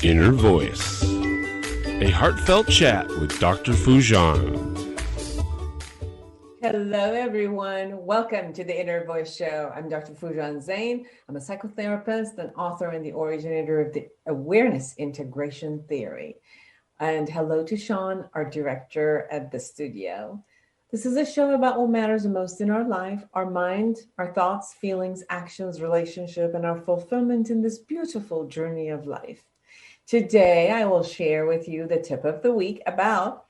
Inner Voice, a heartfelt chat with Dr. Foojan. Hello, everyone. Welcome to the Inner Voice Show. I'm Dr. Foojan Zeine. I'm a psychotherapist, an author, and the originator of the Awareness Integration Theory. And hello to Sean, our director at the studio. This is a show about what matters most in our life, our mind, our thoughts, feelings, actions, relationship, and our fulfillment in this beautiful journey of life. Today, I will share with you the tip of the week about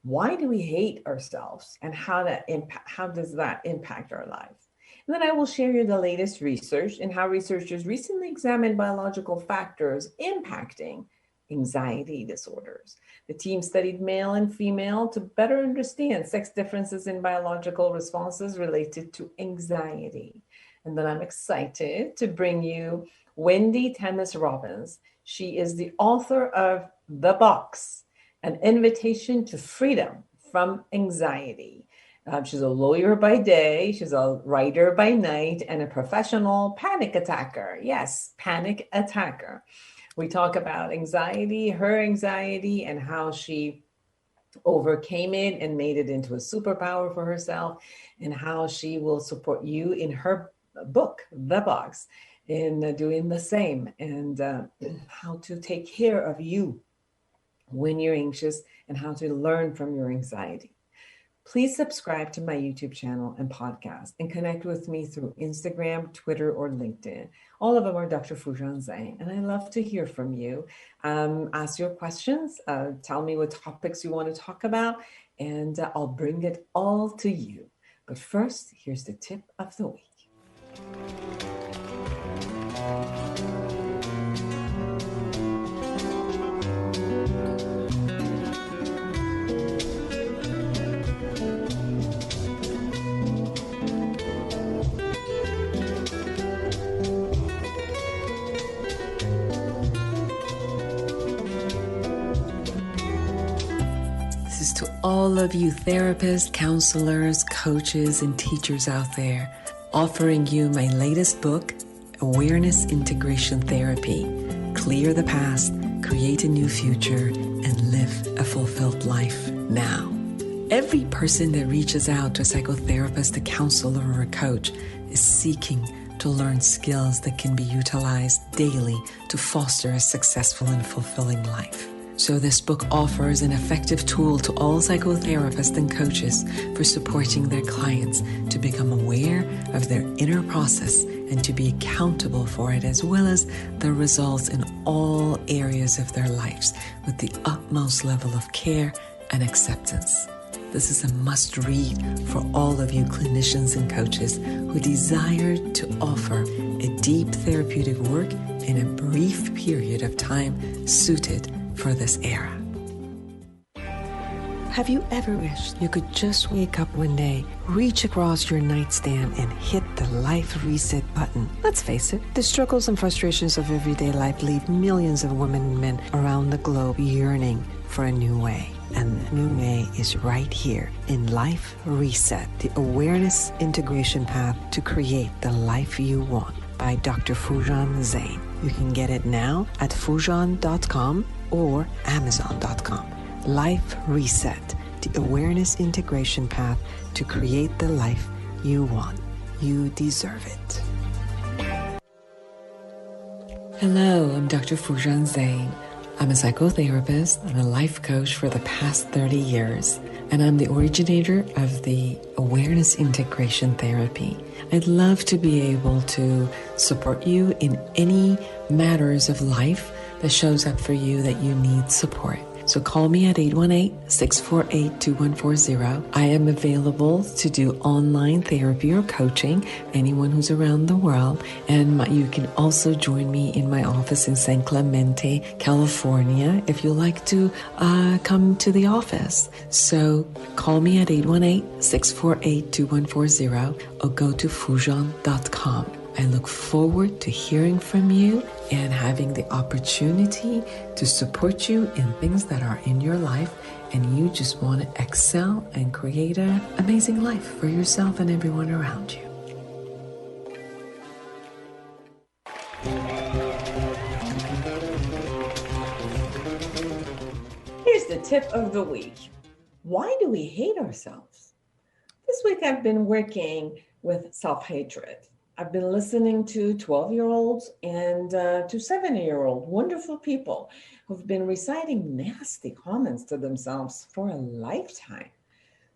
why do we hate ourselves and how does that impact our lives? And then I will share you the latest research and how researchers recently examined biological factors impacting anxiety disorders. The team studied male and female to better understand sex differences in biological responses related to anxiety. And then I'm excited to bring you Wendy Tamis Robbins. She is the author of The Box, An Invitation to Freedom from Anxiety. She's a lawyer by day, she's a writer by night, and a professional panic attacker. Yes, panic attacker. We talk about anxiety, her anxiety, and how she overcame it and made it into a superpower for herself, and how she will support you in her book, The Box, in doing the same, and how to take care of you when you're anxious and how to learn from your anxiety. Please subscribe to my YouTube channel and podcast and connect with me through Instagram, Twitter, or LinkedIn. All of them are Dr. Foojan Zeine, and I love to hear from you. Ask your questions, tell me what topics you want to talk about, and I'll bring it all to you. But first, here's the tip of the week. To all of you therapists, counselors, coaches, and teachers out there, offering you my latest book, Awareness Integration Therapy. Clear the past, create a new future, and live a fulfilled life now. Every person that reaches out to a psychotherapist, a counselor, or a coach is seeking to learn skills that can be utilized daily to foster a successful and fulfilling life. So this book offers an effective tool to all psychotherapists and coaches for supporting their clients to become aware of their inner process and to be accountable for it, as well as the results in all areas of their lives with the utmost level of care and acceptance. This is a must-read for all of you clinicians and coaches who desire to offer a deep therapeutic work in a brief period of time suited for this era. Have you ever wished you could just wake up one day, reach across your nightstand, and hit the life reset button? Let's face it, the struggles and frustrations of everyday life leave millions of women and men around the globe yearning for a new way. And the new way is right here in Life Reset, the awareness integration path to create the life you want, by Dr. Foojan Zeine. You can get it now at Foojan.com or Amazon.com. Life Reset, the awareness integration path to create the life you want. You deserve it. Hello, I'm Dr. Foojan Zeine. I'm a psychotherapist and a life coach for the past 30 years, and I'm the originator of the Awareness Integration Therapy. I'd love to be able to support you in any matters of life that shows up for you that you need support. So call me at 818-648-2140. I am available to do online therapy or coaching, anyone who's around the world. And you can also join me in my office in San Clemente, California, if you like to come to the office. So call me at 818-648-2140 or go to Foojan.com. I look forward to hearing from you and having the opportunity to support you in things that are in your life and you just want to excel and create an amazing life for yourself and everyone around you. tip of the week. Why do we hate ourselves? This week I've been working with self-hatred. I've been listening to 12-year-olds and to 70-year-old wonderful people who've been reciting nasty comments to themselves for a lifetime.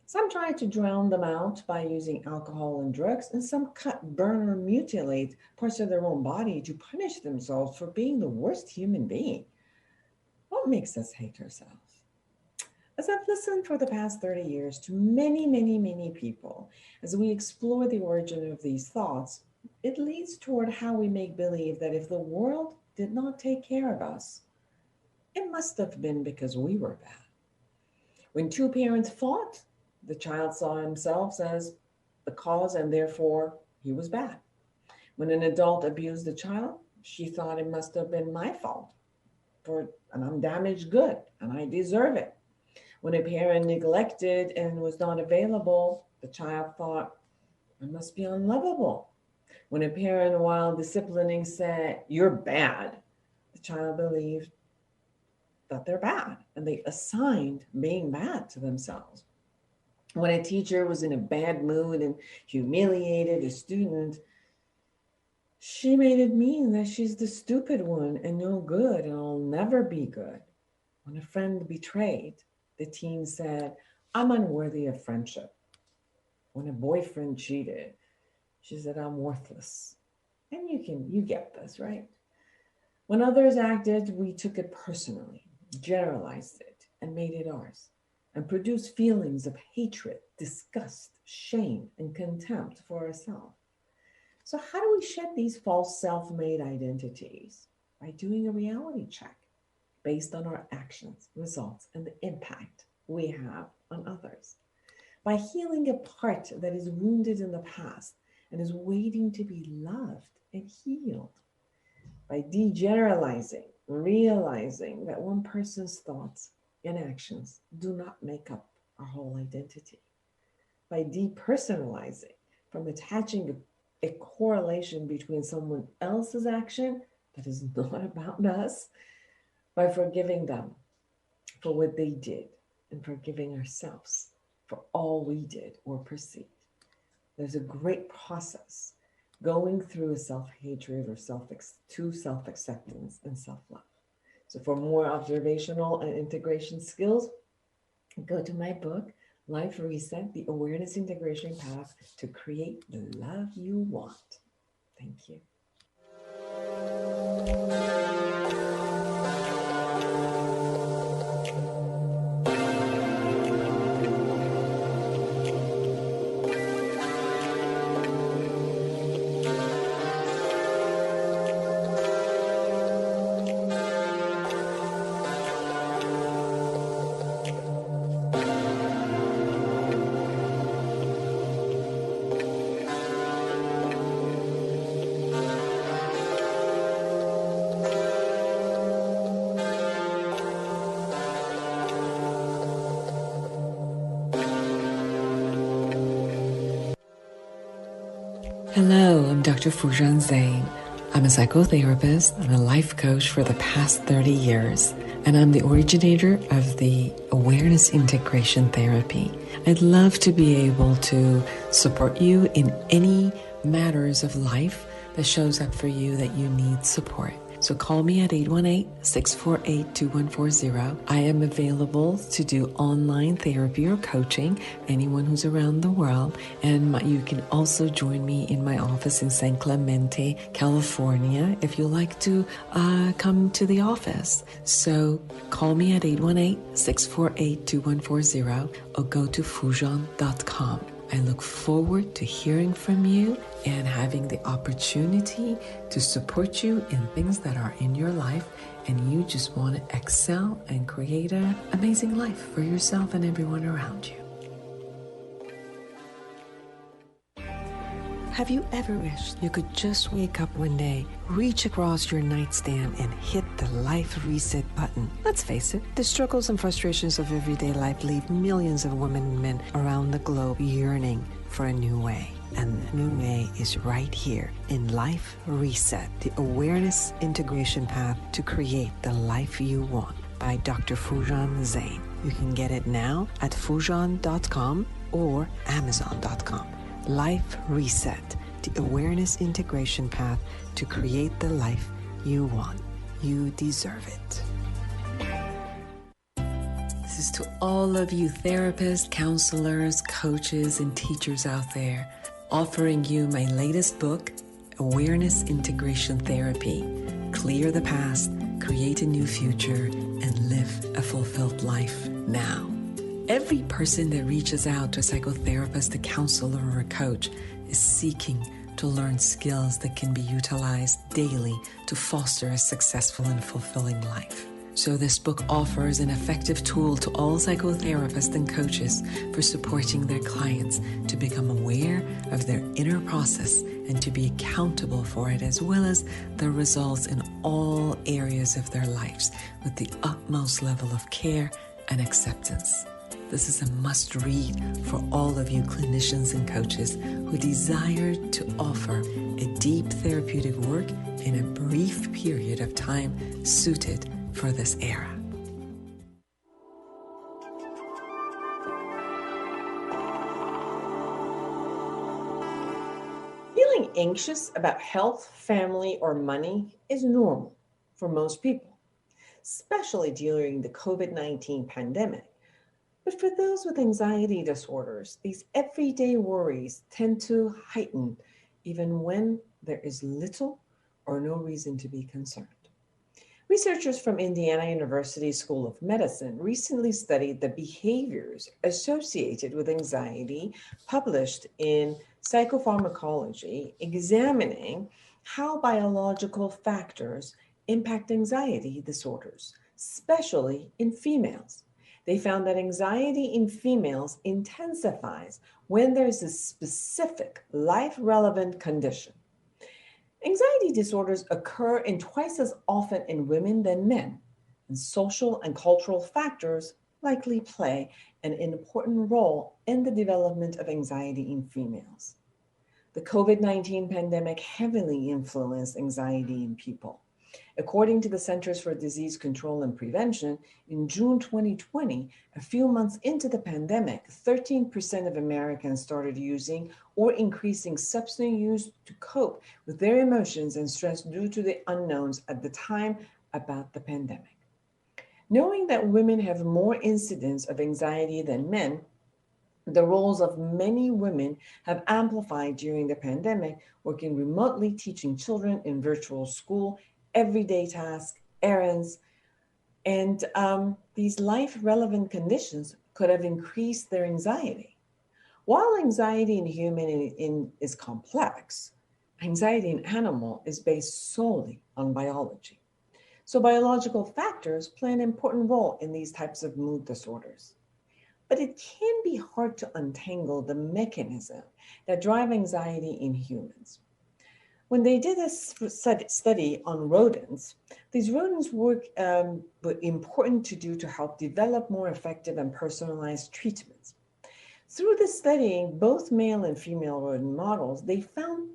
Some try to drown them out by using alcohol and drugs, and some cut, burn, or mutilate parts of their own body to punish themselves for being the worst human being. What makes us hate ourselves? As I've listened for the past 30 years to many people, as we explore the origin of these thoughts, it leads toward how we make believe that if the world did not take care of us, it must have been because we were bad. When two parents fought, the child saw himself as the cause and therefore he was bad. When an adult abused the child, she thought it must have been my fault, and I'm damaged good and I deserve it. When a parent neglected and was not available, the child thought, I must be unlovable. When a parent, while disciplining, said, you're bad, the child believed that they're bad, and they assigned being bad to themselves. When a teacher was in a bad mood and humiliated a student, she made it mean that she's the stupid one and no good and I'll never be good. When a friend betrayed, the teen said, I'm unworthy of friendship. When a boyfriend cheated, she said, I'm worthless. And you get this, right? When others acted, we took it personally, generalized it, and made it ours, and produced feelings of hatred, disgust, shame, and contempt for ourselves. So how do we shed these false self-made identities? By doing a reality check based on our actions, results, and the impact we have on others. By healing a part that is wounded in the past and is waiting to be loved and healed. By degeneralizing, realizing that one person's thoughts and actions do not make up our whole identity. By depersonalizing, from attaching a correlation between someone else's action that is not about us, by forgiving them for what they did and forgiving ourselves for all we did or perceived. There's a great process going through self-hatred or self-acceptance and self-love. So for more observational and integration skills, go to my book, Life Reset, The Awareness Integration Path to Create the Love You Want. Thank you. Hello, I'm Dr. Foojan Zeine. I'm a psychotherapist and a life coach for the past 30 years, and I'm the originator of the Awareness Integration Therapy. I'd love to be able to support you in any matters of life that shows up for you that you need support. So call me at 818-648-2140. I am available to do online therapy or coaching, anyone who's around the world. And you can also join me in my office in San Clemente, California, if you like to come to the office. So call me at 818-648-2140 or go to foojan.com. I look forward to hearing from you and having the opportunity to support you in things that are in your life and you just want to excel and create an amazing life for yourself and everyone around you. Have you ever wished you could just wake up one day, reach across your nightstand and hit the life reset button? Let's face it, the struggles and frustrations of everyday life leave millions of women and men around the globe yearning for a new way. And the new way is right here in Life Reset, the awareness integration path to create the life you want. by Dr. Foojan Zeine. You can get it now at foojan.com or amazon.com. Life Reset, the awareness integration path to create the life you want. You deserve it. This is to all of you therapists, counselors, coaches, and teachers out there, offering you my latest book, Awareness Integration Therapy. Clear the past, create a new future, and live a fulfilled life now. Every person that reaches out to a psychotherapist, a counselor, or a coach is seeking to learn skills that can be utilized daily to foster a successful and fulfilling life. So this book offers an effective tool to all psychotherapists and coaches for supporting their clients to become aware of their inner process and to be accountable for it, as well as the results in all areas of their lives with the utmost level of care and acceptance. This is a must-read for all of you clinicians and coaches who desire to offer a deep therapeutic work in a brief period of time suited for this era. Feeling anxious about health, family, or money is normal for most people, especially during the COVID-19 pandemic. But for those with anxiety disorders, these everyday worries tend to heighten even when there is little or no reason to be concerned. Researchers from Indiana University School of Medicine recently studied the behaviors associated with anxiety, published in Psychopharmacology, examining how biological factors impact anxiety disorders, especially in females. They found that anxiety in females intensifies when there's a specific life-relevant condition. Anxiety disorders occur in twice as often in women than men, and social and cultural factors likely play an important role in the development of anxiety in females. The COVID-19 pandemic heavily influenced anxiety in people. According to the Centers for Disease Control and Prevention, in June 2020, a few months into the pandemic, 13% of Americans started using or increasing substance use to cope with their emotions and stress due to the unknowns at the time about the pandemic. Knowing that women have more incidence of anxiety than men, the roles of many women have amplified during the pandemic, working remotely, teaching children in virtual school, everyday tasks, errands, and these life-relevant conditions could have increased their anxiety. While anxiety in human is complex, anxiety in animal is based solely on biology. So biological factors play an important role in these types of mood disorders. But it can be hard to untangle the mechanism that drive anxiety in humans. When they did a study on rodents, these rodents were important to do to help develop more effective and personalized treatments. Through the studying both male and female rodent models, they found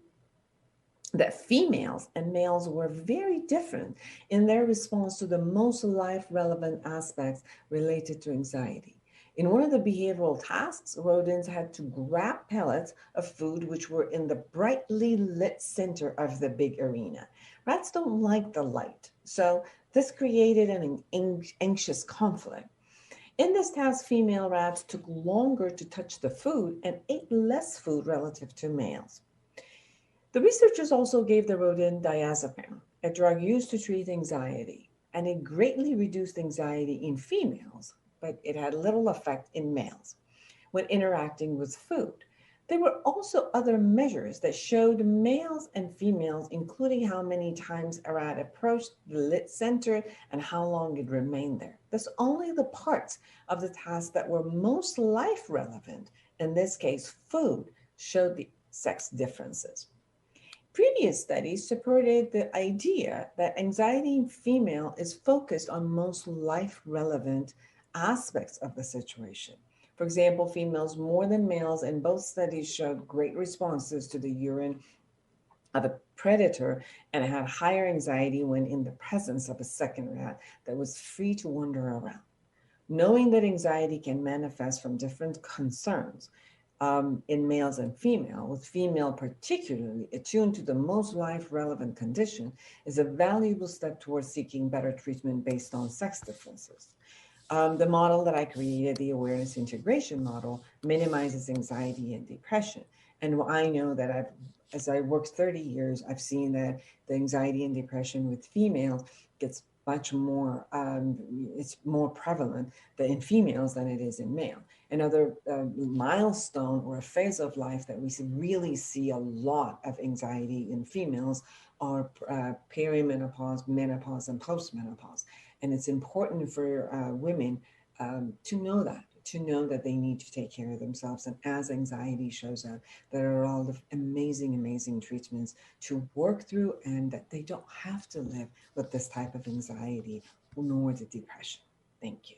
that females and males were very different in their response to the most life-relevant aspects related to anxiety. In one of the behavioral tasks, rodents had to grab pellets of food which were in the brightly lit center of the big arena. Rats don't like the light, so this created an anxious conflict. In this task, female rats took longer to touch the food and ate less food relative to males. The researchers also gave the rodent diazepam, a drug used to treat anxiety, and it greatly reduced anxiety in females, but it had little effect in males when interacting with food. There were also other measures that showed males and females, including how many times a rat approached the lit center and how long it remained there. Thus, only the parts of the task that were most life relevant, in this case food, showed the sex differences. Previous studies supported the idea that anxiety in female is focused on most life relevant aspects of the situation. For example, females more than males in both studies showed great responses to the urine of a predator and had higher anxiety when in the presence of a second rat that was free to wander around. Knowing that anxiety can manifest from different concerns in males and female, with female particularly attuned to the most life-relevant condition, is a valuable step towards seeking better treatment based on sex differences. The model that I created, the awareness integration model, minimizes anxiety and depression. And I know that as I worked 30 years, I've seen that the anxiety and depression with females gets much more, it's more prevalent in females than it is in male. Another milestone or a phase of life that we really see a lot of anxiety in females are perimenopause, menopause, and postmenopause. And it's important for women to know that they need to take care of themselves. And as anxiety shows up, there are all the amazing, amazing treatments to work through, and that they don't have to live with this type of anxiety nor the depression. Thank you.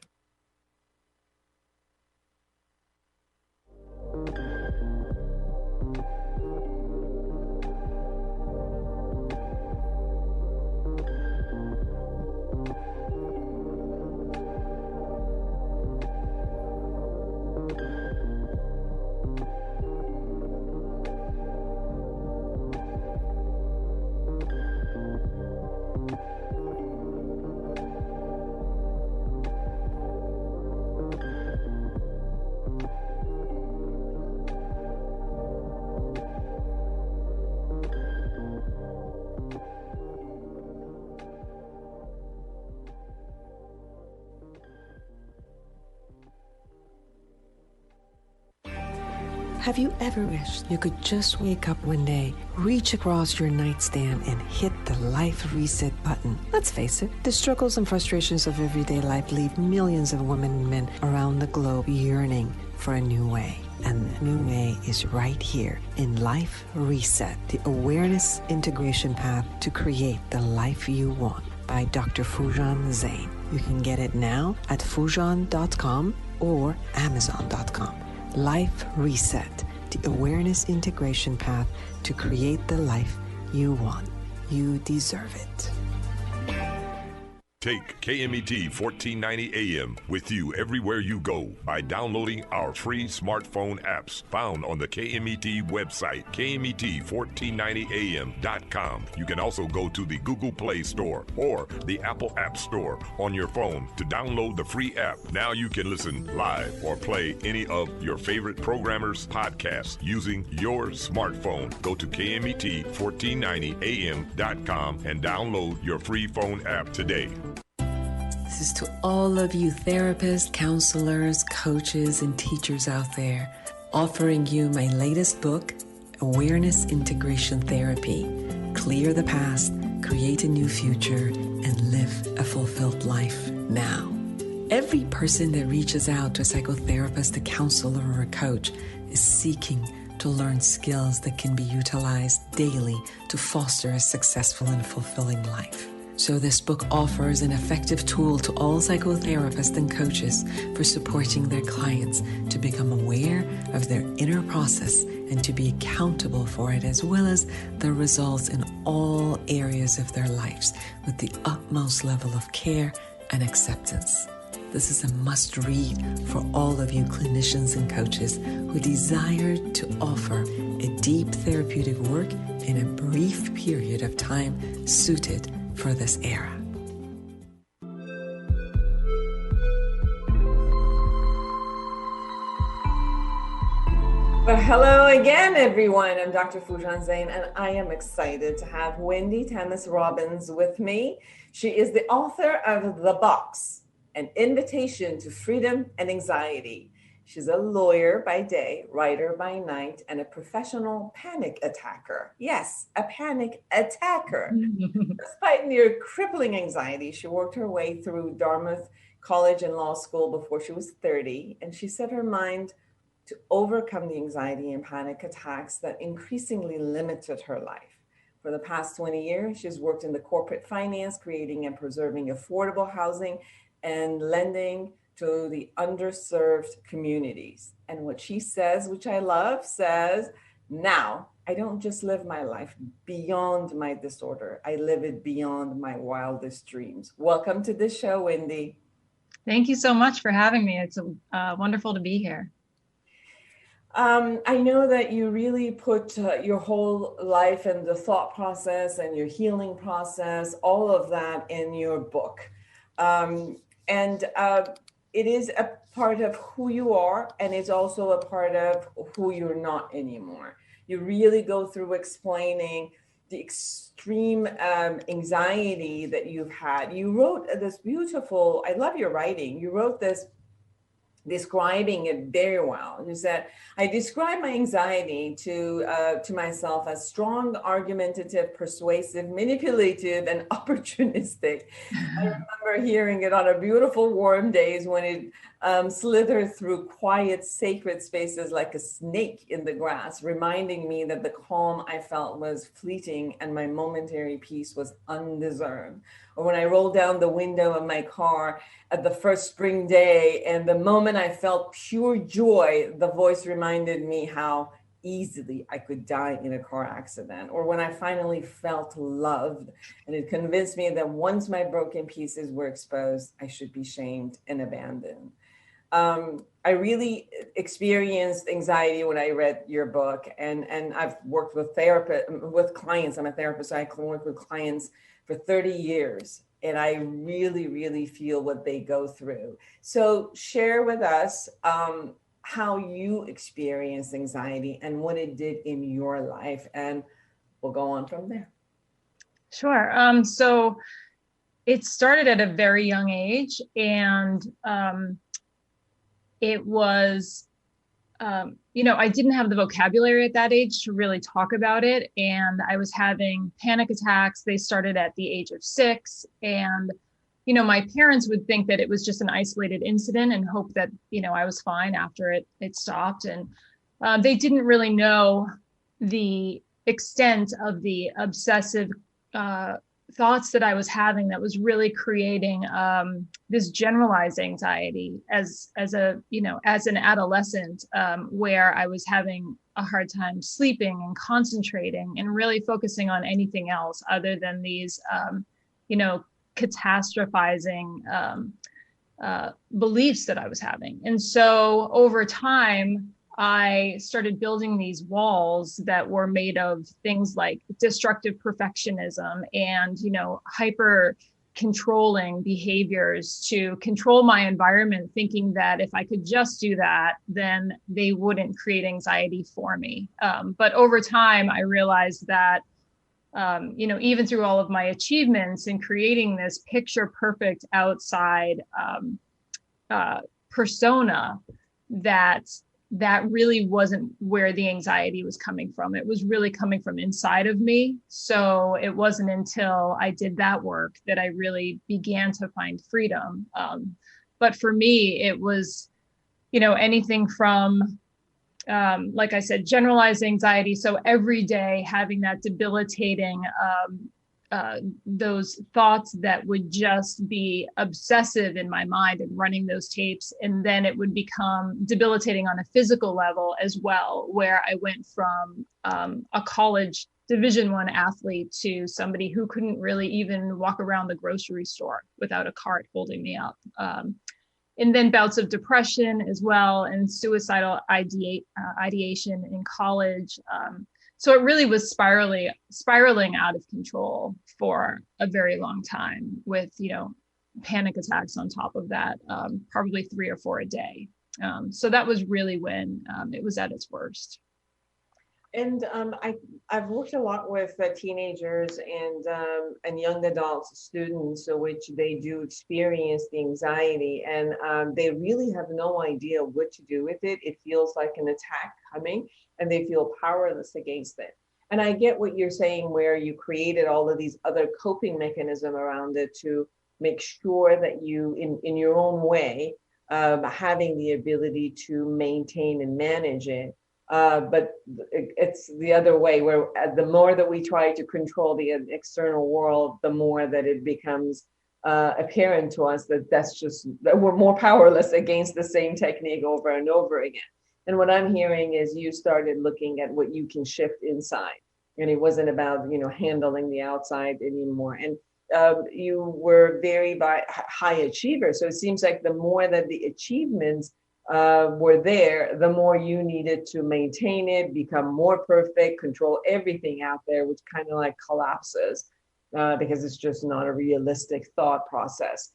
Have you ever wished you could just wake up one day, reach across your nightstand, and hit the life reset button? Let's face it, the struggles and frustrations of everyday life leave millions of women and men around the globe yearning for a new way. And the new way is right here in Life Reset, the awareness integration path to create the life you want by Dr. Foojan Zeine. You can get it now at Foojan.com or Amazon.com. Life Reset, the awareness integration path to create the life you want. You deserve it. Take KMET 1490 AM with you everywhere you go by downloading our free smartphone apps found on the KMET website, KMET1490am.com. You can also go to the Google Play Store or the Apple App Store on your phone to download the free app. Now you can listen live or play any of your favorite programmers' podcasts using your smartphone. Go to KMET1490am.com and download your free phone app today. This is to all of you therapists, counselors, coaches, and teachers out there, offering you my latest book, Awareness Integration Therapy. Clear the past, create a new future, and live a fulfilled life now. Every person that reaches out to a psychotherapist, a counselor, or a coach is seeking to learn skills that can be utilized daily to foster a successful and fulfilling life. So this book offers an effective tool to all psychotherapists and coaches for supporting their clients to become aware of their inner process and to be accountable for it, as well as the results in all areas of their lives with the utmost level of care and acceptance. This is a must-read for all of you clinicians and coaches who desire to offer a deep therapeutic work in a brief period of time suited for this era. Well, hello again, everyone. I'm Dr. Foojan Zeine, and I am excited to have Wendy Tamis Robbins with me. She is the author of The Box, An Invitation to Freedom and Anxiety. She's a lawyer by day, writer by night, and a professional panic attacker. Yes, a panic attacker. Despite near crippling anxiety, she worked her way through Dartmouth College and law school before she was 30, and she set her mind to overcome the anxiety and panic attacks that increasingly limited her life. For the past 20 years, she's worked in the corporate finance, creating and preserving affordable housing and lending to the underserved communities. And what she says, which I love, says, Now, I don't just live my life beyond my disorder. I live it beyond my wildest dreams. Welcome to the show, Wendy. Thank you so much for having me. It's wonderful to be here. I know that you really put your whole life and the thought process and your healing process, all of that in your book. And it is a part of who you are, and it's also a part of who you're not anymore. You really go through explaining the extreme anxiety that you've had. You wrote this beautiful, I love your writing. You wrote this describing it very well. You said, I describe my anxiety to myself as strong, argumentative, persuasive, manipulative, and opportunistic. I remember hearing it on a beautiful warm days when it slithered through quiet, sacred spaces like a snake in the grass, reminding me that the calm I felt was fleeting and my momentary peace was undeserved. Or when I rolled down the window of my car at the first spring day, and the moment I felt pure joy, the voice reminded me how easily I could die in a car accident. Or when I finally felt loved, and it convinced me that once my broken pieces were exposed, I should be shamed and abandoned. I really experienced anxiety when I read your book, and I've worked with clients. I'm a therapist, so I work with clients for 30 years, and I really, really feel what they go through. So share with us how you experienced anxiety and what it did in your life, and we'll go on from there. Sure. So it started at a very young age, and it was, I didn't have the vocabulary at that age to really talk about it. And I was having panic attacks. They started at the age of 6. And, my parents would think that it was just an isolated incident and hope that, I was fine after it stopped. And they didn't really know the extent of the obsessive thoughts that I was having that was really creating this generalized anxiety as an adolescent, where I was having a hard time sleeping and concentrating and really focusing on anything else other than these, catastrophizing beliefs that I was having. And so over time, I started building these walls that were made of things like destructive perfectionism and, hyper controlling behaviors to control my environment, thinking that if I could just do that, then they wouldn't create anxiety for me. But over time, I realized that, even through all of my achievements in creating this picture perfect outside persona, that really wasn't where the anxiety was coming from. It was really coming from inside of me. So it wasn't until I did that work that I really began to find freedom. But for me, it was, anything from, like I said, generalized anxiety. So every day having that debilitating, those thoughts that would just be obsessive in my mind and running those tapes. And then it would become debilitating on a physical level as well, where I went from a college Division I athlete to somebody who couldn't really even walk around the grocery store without a cart holding me up. And then bouts of depression as well, and suicidal ideation in college. So it really was spiraling out of control for a very long time with, panic attacks on top of that, probably 3 or 4 a day. So that was really when it was at its worst. And I've worked a lot with teenagers and young adults, students, which they do experience the anxiety, and they really have no idea what to do with it. It feels like an attack coming, and they feel powerless against it. And I get what you're saying, where you created all of these other coping mechanisms around it to make sure that you, in your own way, having the ability to maintain and manage it. But it's the other way, where the more that we try to control the external world, the more that it becomes apparent to us that that we're more powerless against the same technique over and over again. And what I'm hearing is you started looking at what you can shift inside. And it wasn't about, handling the outside anymore. And you were very high achiever. So it seems like the more that the achievements were there, the more you needed to maintain it, become more perfect, control everything out there, which kind of like collapses because it's just not a realistic thought process.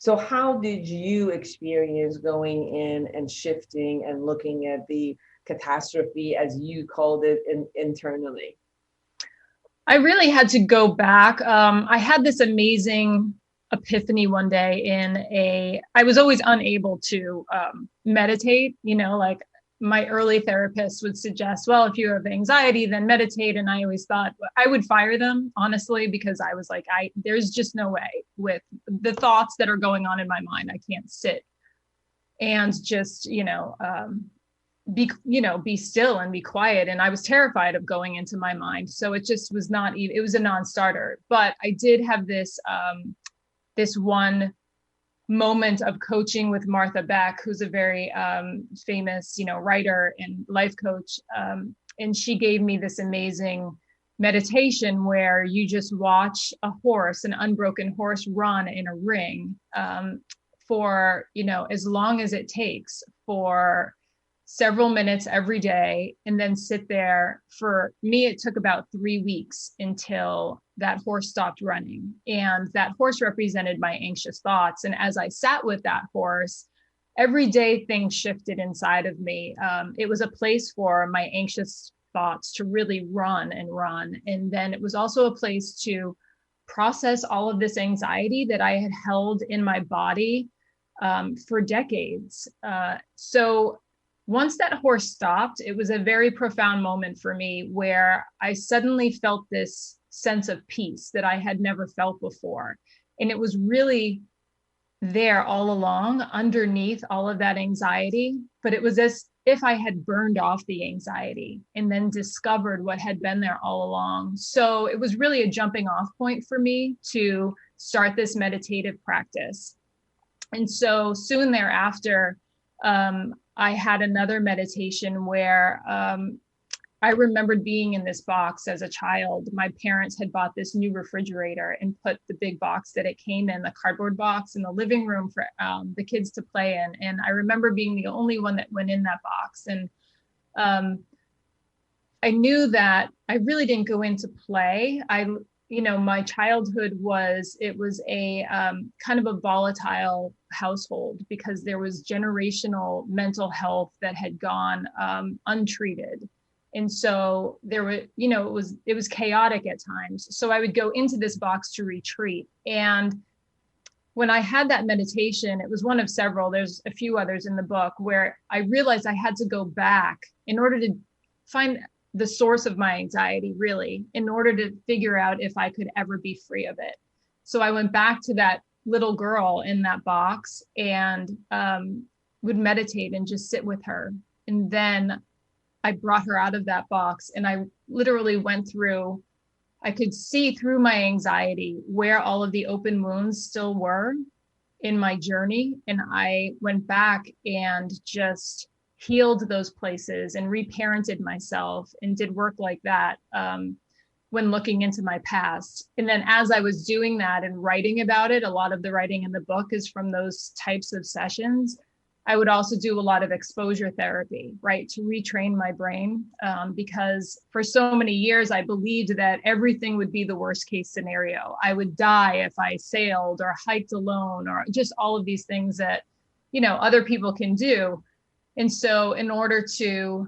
So how did you experience going in and shifting and looking at the catastrophe, as you called it, internally? I really had to go back. I had this amazing epiphany one day I was always unable to meditate, like my early therapist would suggest, well, if you have anxiety, then meditate. And I always thought I would fire them, honestly, because I was like, there's just no way with the thoughts that are going on in my mind. I can't sit and just, be still and be quiet. And I was terrified of going into my mind. So it just was it was a non-starter. But I did have this one moment of coaching with Martha Beck, who's a very famous, writer and life coach. And she gave me this amazing meditation where you just watch an unbroken horse run in a ring for, as long as it takes, for several minutes every day, and then sit there. For me, it took about 3 weeks until that horse stopped running. And that horse represented my anxious thoughts. And as I sat with that horse, every day things shifted inside of me. It was a place for my anxious thoughts to really run and run. And then it was also a place to process all of this anxiety that I had held in my body for decades. So once that horse stopped, it was a very profound moment for me where I suddenly felt this sense of peace that I had never felt before. And it was really there all along underneath all of that anxiety, but it was as if I had burned off the anxiety and then discovered what had been there all along. So it was really a jumping off point for me to start this meditative practice. And so soon thereafter, I had another meditation where I remembered being in this box as a child. My parents had bought this new refrigerator and put the big box that it came in, the cardboard box, in the living room for the kids to play in. And I remember being the only one that went in that box. And I knew that I really didn't go in to play. My childhood was a kind of a volatile household because there was generational mental health that had gone untreated. And so there were, it was chaotic at times. So I would go into this box to retreat. And when I had that meditation, it was one of several, there's a few others in the book, where I realized I had to go back in order to find the source of my anxiety, really, in order to figure out if I could ever be free of it. So I went back to that little girl in that box and would meditate and just sit with her. And then I brought her out of that box, and I literally went through, I could see through my anxiety where all of the open wounds still were in my journey. And I went back and just healed those places and reparented myself and did work like that when looking into my past. And then as I was doing that and writing about it, a lot of the writing in the book is from those types of sessions. I would also do a lot of exposure therapy, right, to retrain my brain, because for so many years I believed that everything would be the worst case scenario. I would die if I sailed or hiked alone, or just all of these things that, other people can do. And so in order to,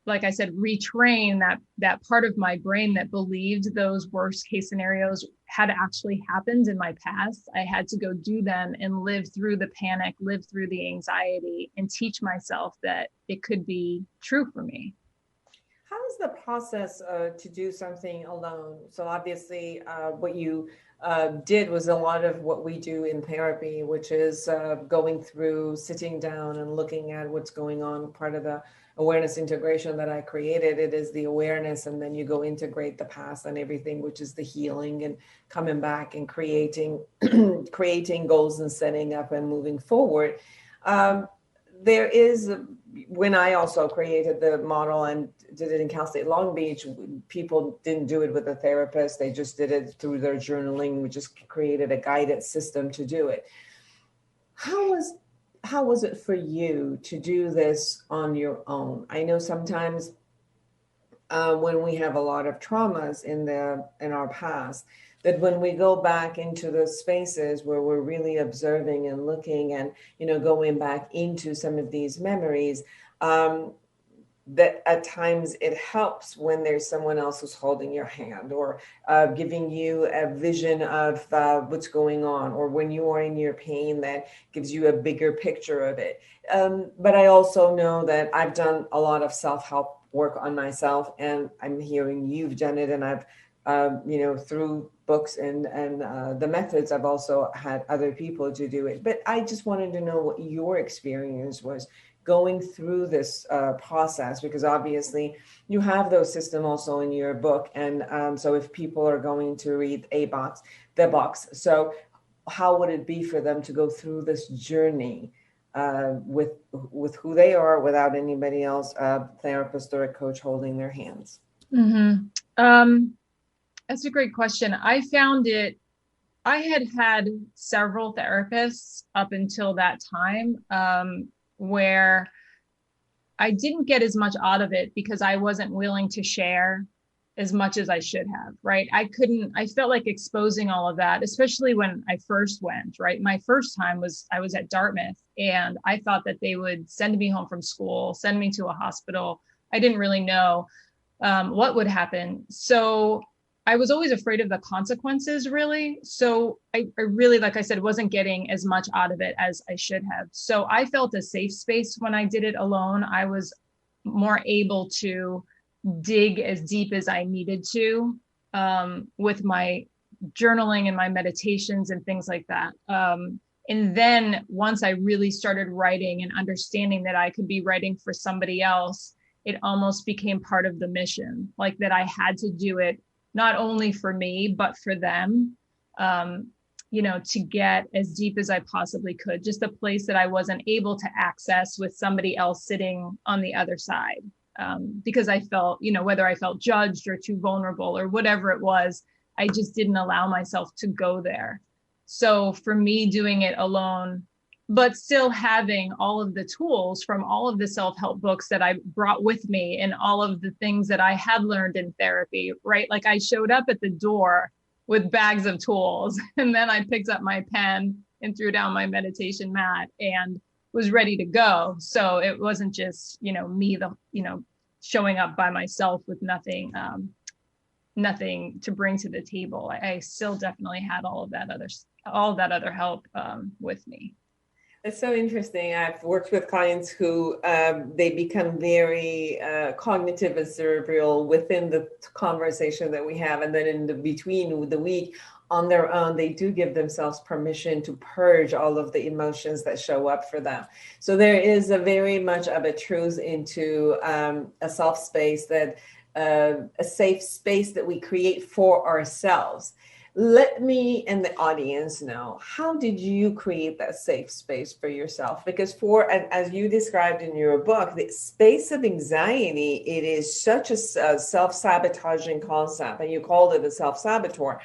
like I said, retrain that part of my brain that believed those worst case scenarios had actually happened in my past, I had to go do them and live through the panic, live through the anxiety, and teach myself that it could be true for me. How is the process to do something alone? So obviously what you did was a lot of what we do in therapy, which is going through, sitting down and looking at what's going on. Part of the awareness integration that I created, it is the awareness, and then you go integrate the past and everything, which is the healing and coming back and creating goals and setting up and moving forward. there is, when I also created the model and did it in Cal State Long Beach, people didn't do it with a therapist. They just did it through their journaling. We just created a guided system to do it. How was it for you to do this on your own? I know sometimes when we have a lot of traumas in our past, that when we go back into the spaces where we're really observing and looking and, going back into some of these memories, that at times it helps when there's someone else who's holding your hand or giving you a vision of what's going on, or when you are in your pain, that gives you a bigger picture of it. But I also know that I've done a lot of self-help work on myself, and I'm hearing you've done it, and I've through books and the methods, I've also had other people to do it. But I just wanted to know what your experience was going through this process, because obviously you have those systems also in your book. And so if people are going to read the box, so how would it be for them to go through this journey with who they are without anybody else, a therapist or a coach holding their hands? Mm-hmm. That's a great question. I had several therapists up until that time, where I didn't get as much out of it because I wasn't willing to share as much as I should have, right? I felt like exposing all of that, especially when I first went, right? My first time I was at Dartmouth, and I thought that they would send me home from school, send me to a hospital. I didn't really know what would happen. So I was always afraid of the consequences, really. So I really, like I said, wasn't getting as much out of it as I should have. So I felt a safe space when I did it alone. I was more able to dig as deep as I needed to with my journaling and my meditations and things like that. And then once I really started writing and understanding that I could be writing for somebody else, it almost became part of the mission, like that I had to do it not only for me, but for them, to get as deep as I possibly could, just a place that I wasn't able to access with somebody else sitting on the other side. Because I felt, whether I felt judged or too vulnerable or whatever it was, I just didn't allow myself to go there. So for me, doing it alone, but still having all of the tools from all of the self-help books that I brought with me and all of the things that I had learned in therapy, right? Like I showed up at the door with bags of tools, and then I picked up my pen and threw down my meditation mat and was ready to go. So it wasn't just, me, showing up by myself with nothing to bring to the table. I still definitely had all that other help with me. It's so interesting. I've worked with clients who they become very cognitive and cerebral within the conversation that we have. And then in the between the week on their own, they do give themselves permission to purge all of the emotions that show up for them. So there is a very much of a truth into a self space, that a safe space that we create for ourselves. Let me and the audience know, how did you create that safe space for yourself? Because as you described in your book, the space of anxiety, it is such a self-sabotaging concept, and you called it a self-saboteur.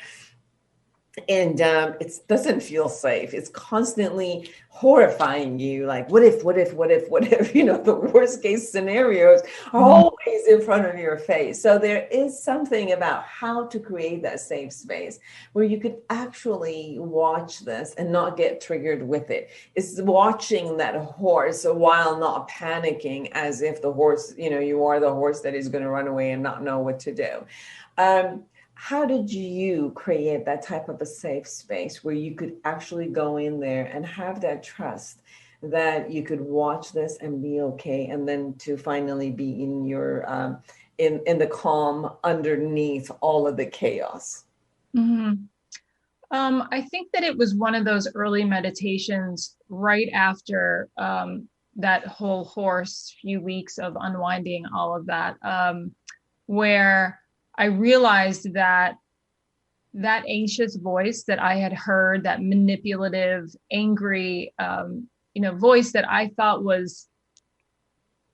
And it doesn't feel safe. It's constantly horrifying you. Like, what if, the worst case scenarios are always in front of your face. So there is something about how to create that safe space where you could actually watch this and not get triggered with it. It's watching that horse while not panicking as if the horse, you are the horse that is going to run away and not know what to do. How did you create that type of a safe space where you could actually go in there and have that trust that you could watch this and be okay, and then to finally be in your in the calm underneath all of the chaos? Mm-hmm. I think that it was one of those early meditations right after that whole few weeks of unwinding all of that, where I realized that anxious voice that I had heard, that manipulative, angry, voice that I thought was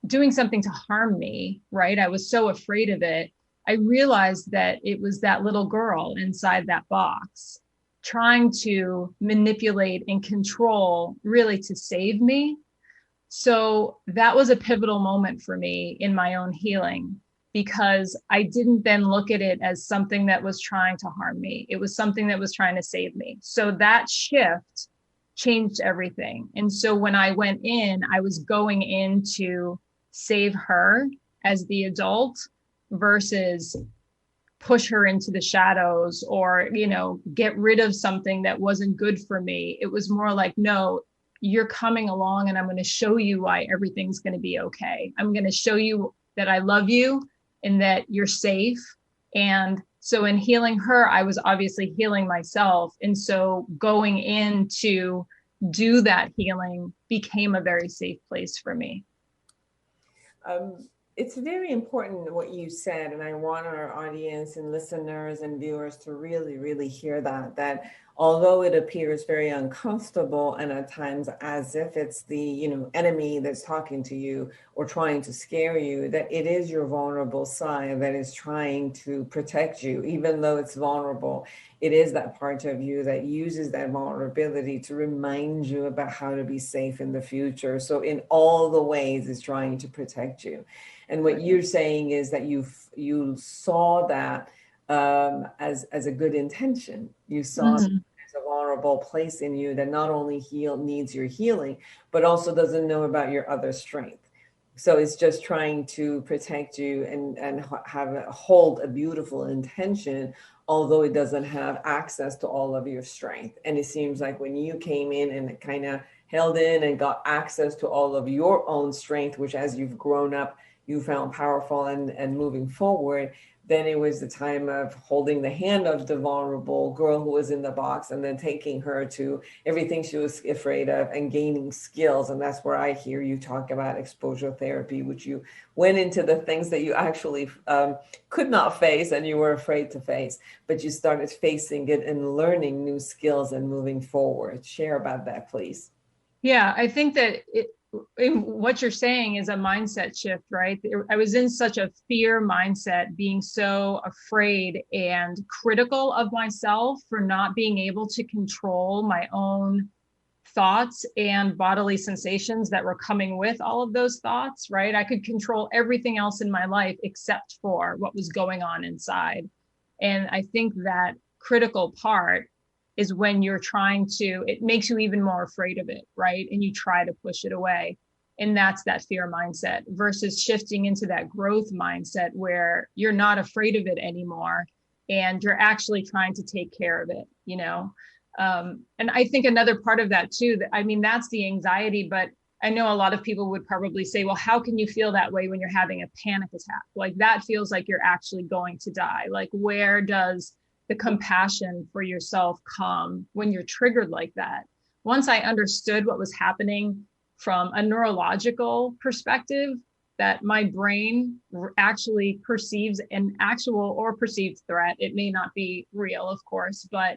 doing something to harm me, right? I was so afraid of it. I realized that it was that little girl inside that box trying to manipulate and control, really to save me. So that was a pivotal moment for me in my own healing, because I didn't then look at it as something that was trying to harm me. It was something that was trying to save me. So that shift changed everything. And so when I went in, I was going in to save her as the adult versus push her into the shadows or, get rid of something that wasn't good for me. It was more like, no, you're coming along and I'm going to show you why everything's going to be okay. I'm going to show you that I love you and that you're safe. And so in healing her, I was obviously healing myself. And so going in to do that healing became a very safe place for me. It's very important what you said, and I want our audience and listeners and viewers to really, really hear that although it appears very uncomfortable and at times as if it's the, enemy that's talking to you or trying to scare you, that it is your vulnerable side that is trying to protect you. Even though it's vulnerable, it is that part of you that uses that vulnerability to remind you about how to be safe in the future. So in all the ways, it's trying to protect you. And what you're saying is that you saw that as a good intention. You saw Mm-hmm. there's a vulnerable place in you that not only needs your healing, but also doesn't know about your other strength. So it's just trying to protect you and hold a beautiful intention, although it doesn't have access to all of your strength. And it seems like when you came in and kind of held in and got access to all of your own strength, which as you've grown up, you found powerful and moving forward, then it was the time of holding the hand of the vulnerable girl who was in the box and then taking her to everything she was afraid of and gaining skills. And that's where I hear you talk about exposure therapy, which you went into the things that you actually could not face and you were afraid to face, but you started facing it and learning new skills and moving forward. Share about that, please. Yeah, I think that what you're saying is a mindset shift, right? I was in such a fear mindset, being so afraid and critical of myself for not being able to control my own thoughts and bodily sensations that were coming with all of those thoughts, right? I could control everything else in my life except for what was going on inside. And I think that critical part is when you're it makes you even more afraid of it, right? And you try to push it away. And that's that fear mindset versus shifting into that growth mindset where you're not afraid of it anymore and you're actually trying to take care of it, And I think another part of that too, that's the anxiety, but I know a lot of people would probably say, well, how can you feel that way when you're having a panic attack? Like that feels like you're actually going to die. Like where does the compassion for yourself come when you're triggered like that? Once I understood what was happening from a neurological perspective, that my brain actually perceives an actual or perceived threat. It may not be real, of course, but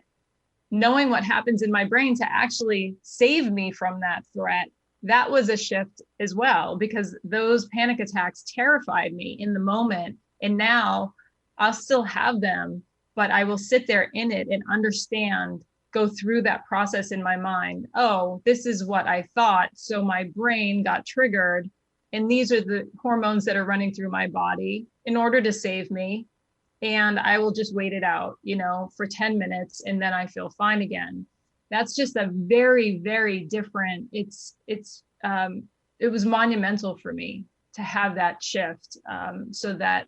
knowing what happens in my brain to actually save me from that threat, that was a shift as well, because those panic attacks terrified me in the moment. And now I'll still have them, but I will sit there in it and understand, go through that process in my mind. Oh, this is what I thought. So my brain got triggered. And these are the hormones that are running through my body in order to save me. And I will just wait it out, for 10 minutes and then I feel fine again. That's just a very, very different, it was monumental for me to have that shift so that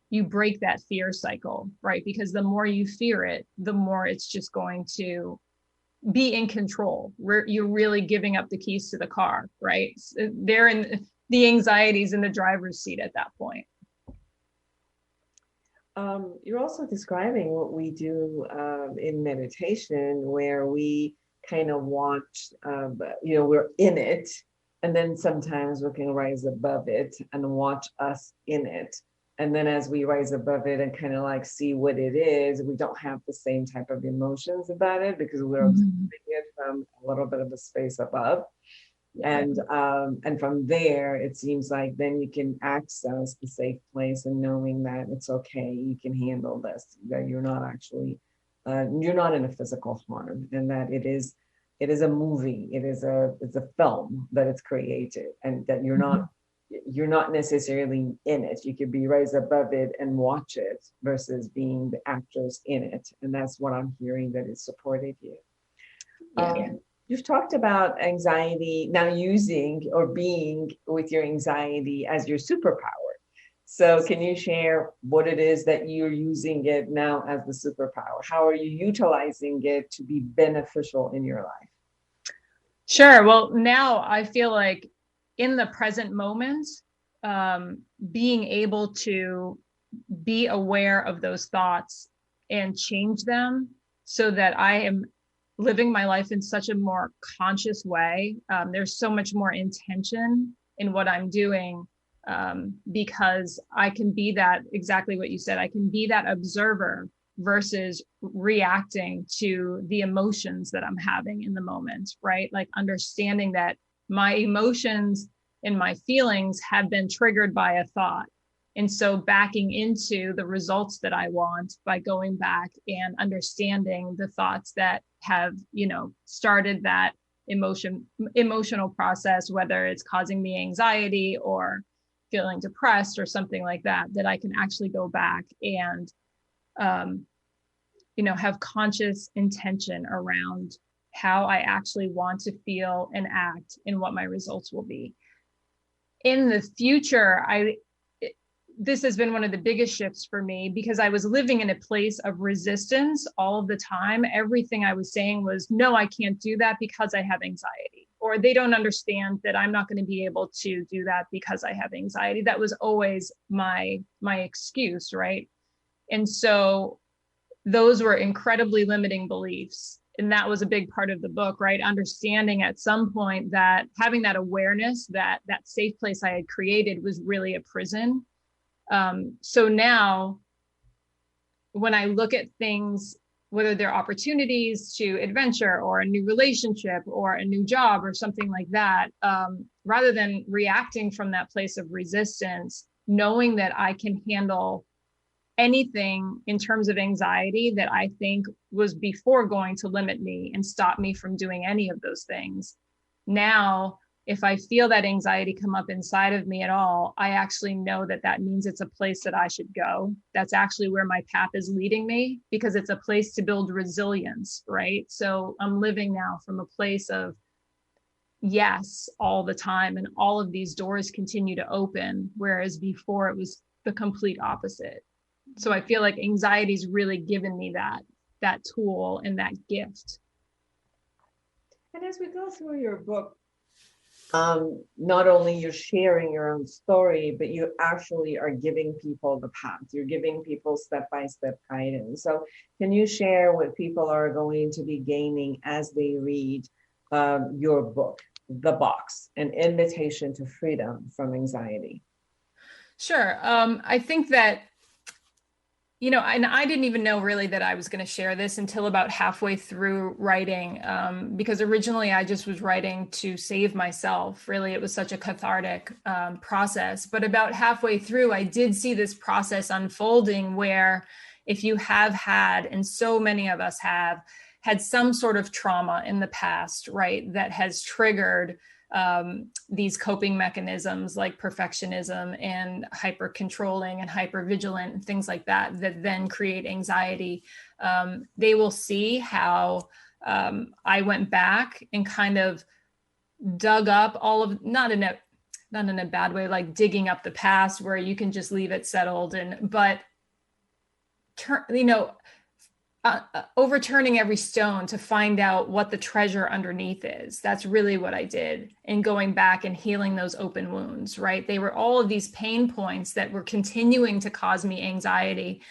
you break that fear cycle, right? Because the more you fear it, the more it's just going to be in control. You're really giving up the keys to the car, right? They're in the anxieties in the driver's seat at that point. You're also describing what we do in meditation, where we kind of watch, we're in it, and then sometimes we can rise above it and watch us in it. And then as we rise above it and kind of like see what it is, we don't have the same type of emotions about it because we're observing it from a little bit of a space above. And from there, it seems like then you can access the safe place and knowing that it's okay, you can handle this, that you're not actually, you're not in a physical harm, and that it is a movie, it's a film that it's created, and that you're not necessarily in it. You could be right above it and watch it versus being the actors in it. And that's what I'm hearing that it supported you. You've talked about anxiety now, using or being with your anxiety as your superpower. So can you share what it is that you're using it now as the superpower? How are you utilizing it to be beneficial in your life? Sure. Well, now I feel like in the present moment, being able to be aware of those thoughts and change them so that I am living my life in such a more conscious way. There's so much more intention in what I'm doing, because I can be that, exactly what you said, I can be that observer versus reacting to the emotions that I'm having in the moment, right? Like understanding that my emotions and my feelings have been triggered by a thought. And so backing into the results that I want by going back and understanding the thoughts that have, started that emotional process, whether it's causing me anxiety or feeling depressed or something like that, that I can actually go back and, have conscious intention around how I actually want to feel and act and what my results will be. In the future, this has been one of the biggest shifts for me, because I was living in a place of resistance all of the time. Everything I was saying was, no, I can't do that because I have anxiety, or they don't understand that I'm not going to be able to do that because I have anxiety. That was always my excuse, right? And so those were incredibly limiting beliefs. And that was a big part of the book, right? Understanding at some point that having that awareness that that safe place I had created was really a prison. So now when I look at things, whether they're opportunities to adventure or a new relationship or a new job or something like that, rather than reacting from that place of resistance, knowing that I can handle anything in terms of anxiety that I think was before going to limit me and stop me from doing any of those things. Now, if I feel that anxiety come up inside of me at all, I actually know that that means it's a place that I should go. That's actually where my path is leading me, because it's a place to build resilience, right? So I'm living now from a place of yes all the time, and all of these doors continue to open, whereas before it was the complete opposite. So I feel like anxiety's really given me that tool and that gift. And as we go through your book, not only you're sharing your own story, but you actually are giving people the path. You're giving people step-by-step guidance. So can you share what people are going to be gaining as they read your book, The Box, An Invitation to Freedom from Anxiety? Sure. I think that, and I didn't even know really that I was going to share this until about halfway through writing, because originally I just was writing to save myself. Really, it was such a cathartic process. But about halfway through, I did see this process unfolding where if you have had, and so many of us have, had some sort of trauma in the past, right, that has triggered these coping mechanisms like perfectionism and hyper controlling and hyper vigilant and things like that, that then create anxiety. They will see how I went back and kind of dug up all of, not in a bad way, like digging up the past where you can just leave it settled, but overturning every stone to find out what the treasure underneath is. That's really what I did in going back and healing those open wounds, right? They were all of these pain points that were continuing to cause me anxiety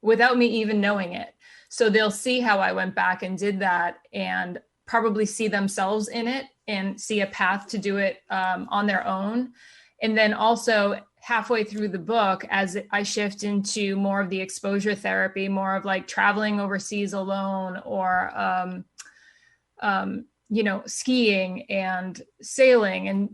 without me even knowing it. So they'll see how I went back and did that and probably see themselves in it and see a path to do it on their own. And then also halfway through the book, as I shift into more of the exposure therapy, more of like traveling overseas alone, or, skiing and sailing and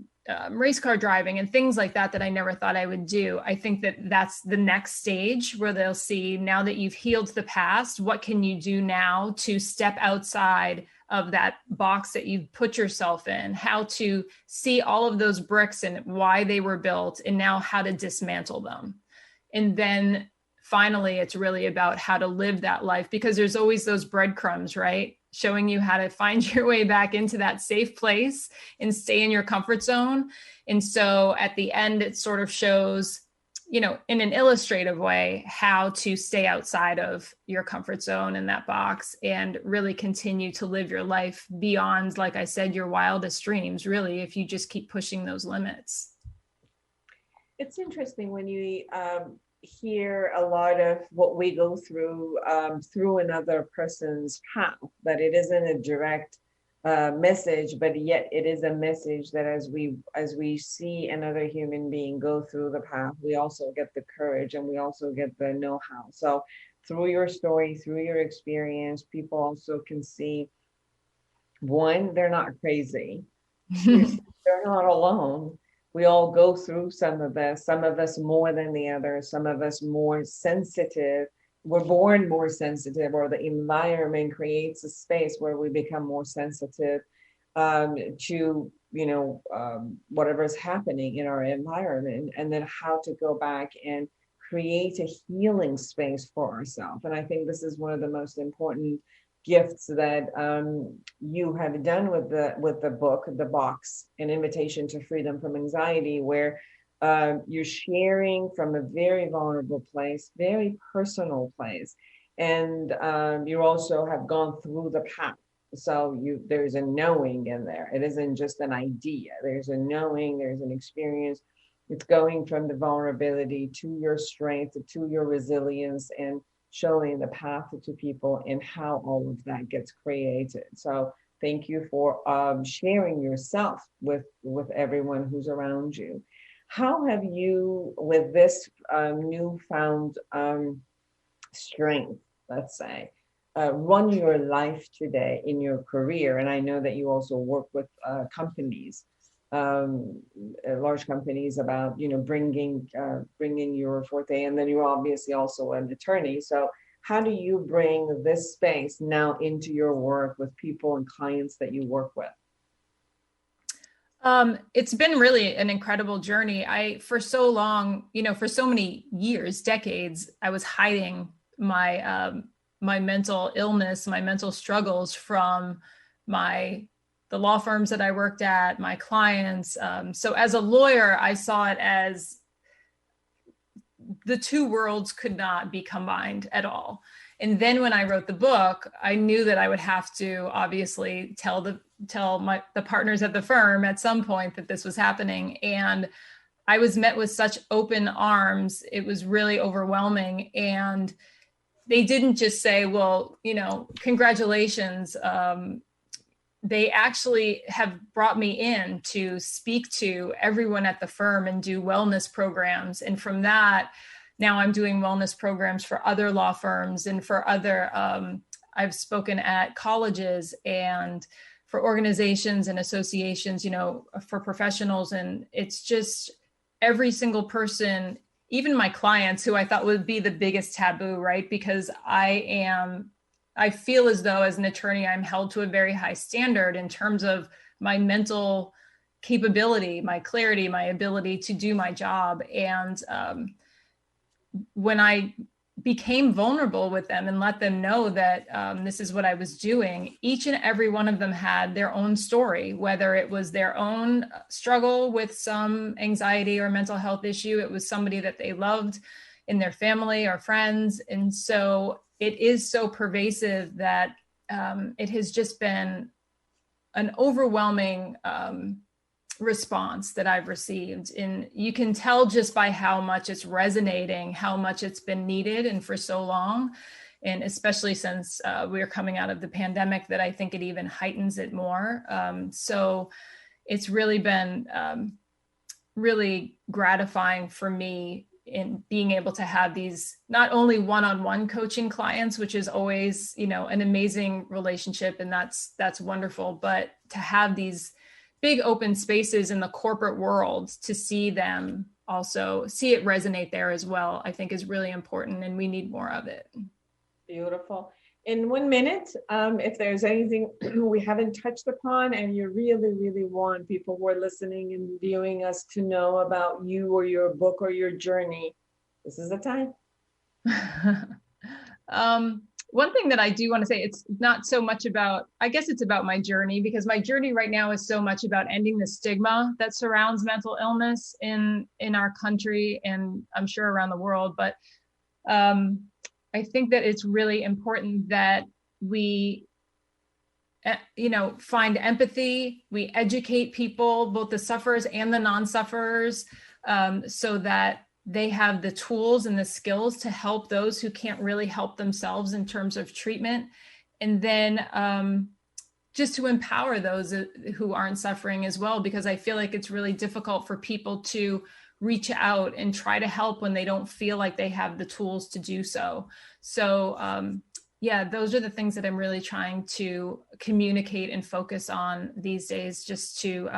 race car driving and things like that I never thought I would do. I think that that's the next stage where they'll see, now that you've healed the past, what can you do now to step outside of that box that you've put yourself in, how to see all of those bricks and why they were built, and now how to dismantle them. And then finally, it's really about how to live that life, because there's always those breadcrumbs, right? Showing you how to find your way back into that safe place and stay in your comfort zone. And so at the end, it sort of shows, in an illustrative way, how to stay outside of your comfort zone in that box and really continue to live your life beyond, like I said, your wildest dreams, really, if you just keep pushing those limits. It's interesting when you hear a lot of what we go through another person's path, that it isn't a direct message, but yet it is a message that as we see another human being go through the path, we also get the courage and we also get the know-how. So through your story, through your experience, people also can see, one, they're not crazy. They're not alone. We all go through some of us more than the others, some of us more sensitive. We're born more sensitive, or the environment creates a space where we become more sensitive to, whatever's happening in our environment, and then how to go back and create a healing space for ourselves. And I think this is one of the most important gifts that you have done with the book, The Box, An Invitation to Freedom from Anxiety, where you're sharing from a very vulnerable place, very personal place. And you also have gone through the path. So there's a knowing in there. It isn't just an idea. There's a knowing, there's an experience. It's going from the vulnerability to your strength, to your resilience, and showing the path to people and how all of that gets created. So thank you for sharing yourself with everyone who's around you. How have you, with this newfound strength, let's say, run your life today in your career? And I know that you also work with companies, large companies, about bringing your forte, and then you're obviously also an attorney. So how do you bring this space now into your work with people and clients that you work with? It's been really an incredible journey. For so long, for so many years, decades, I was hiding my my mental illness, my mental struggles from the law firms that I worked at, my clients. So as a lawyer, I saw it as the two worlds could not be combined at all. And then when I wrote the book, I knew that I would have to obviously tell the partners at the firm at some point that this was happening. And I was met with such open arms. It was really overwhelming. And they didn't just say, well, congratulations. They actually have brought me in to speak to everyone at the firm and do wellness programs. And from that, now I'm doing wellness programs for other law firms and for other, I've spoken at colleges and for organizations and associations, for professionals. And it's just every single person, even my clients, who I thought would be the biggest taboo, right? Because I feel as though as an attorney, I'm held to a very high standard in terms of my mental capability, my clarity, my ability to do my job. And when I became vulnerable with them and let them know that this is what I was doing, each and every one of them had their own story, whether it was their own struggle with some anxiety or mental health issue, it was somebody that they loved in their family or friends. And so it is so pervasive that it has just been an overwhelming response that I've received. And you can tell just by how much it's resonating, how much it's been needed and for so long. And especially since we're coming out of the pandemic, that I think it even heightens it more. So it's really been really gratifying for me, in being able to have these not only one-on-one coaching clients, which is always, you know, an amazing relationship, and that's wonderful, but to have these big open spaces in the corporate world, to see them also see it resonate there as well, I think is really important, and we need more of it. Beautiful. In 1 minute, if there's anything we haven't touched upon and you really, really want people who are listening and viewing us to know about you or your book or your journey, this is the time. One thing that I do want to say, it's not so much about, I guess it's about my journey, because my journey right now is so much about ending the stigma that surrounds mental illness in our country, and I'm sure around the world. But I think that it's really important that we, you know, find empathy, we educate people, both the sufferers and the non-sufferers, so that they have the tools and the skills to help those who can't really help themselves in terms of treatment. And then just to empower those who aren't suffering as well, because I feel like it's really difficult for people to reach out and try to help when they don't feel like they have the tools to do so. So yeah, those are the things that I'm really trying to communicate and focus on these days, just to,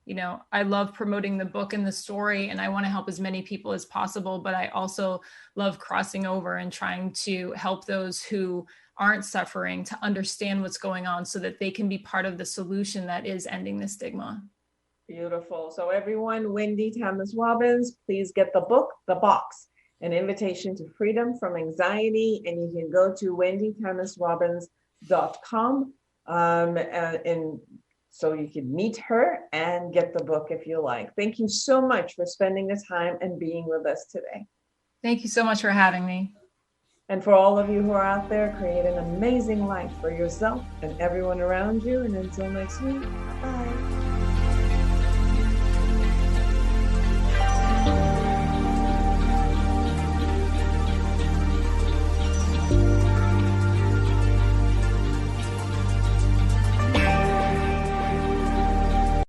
you know, I love promoting the book and the story, and I want to help as many people as possible, but I also love crossing over and trying to help those who aren't suffering to understand what's going on so that they can be part of the solution that is ending the stigma. Beautiful. So everyone, Wendy Tamis Robbins, please get the book, The Box, An Invitation to Freedom from Anxiety. And you can go to wendytamisrobbins.com and so you can meet her and get the book if you like. Thank you so much for spending the time and being with us today. Thank you so much for having me. And for all of you who are out there, create an amazing life for yourself and everyone around you. And until next week, bye.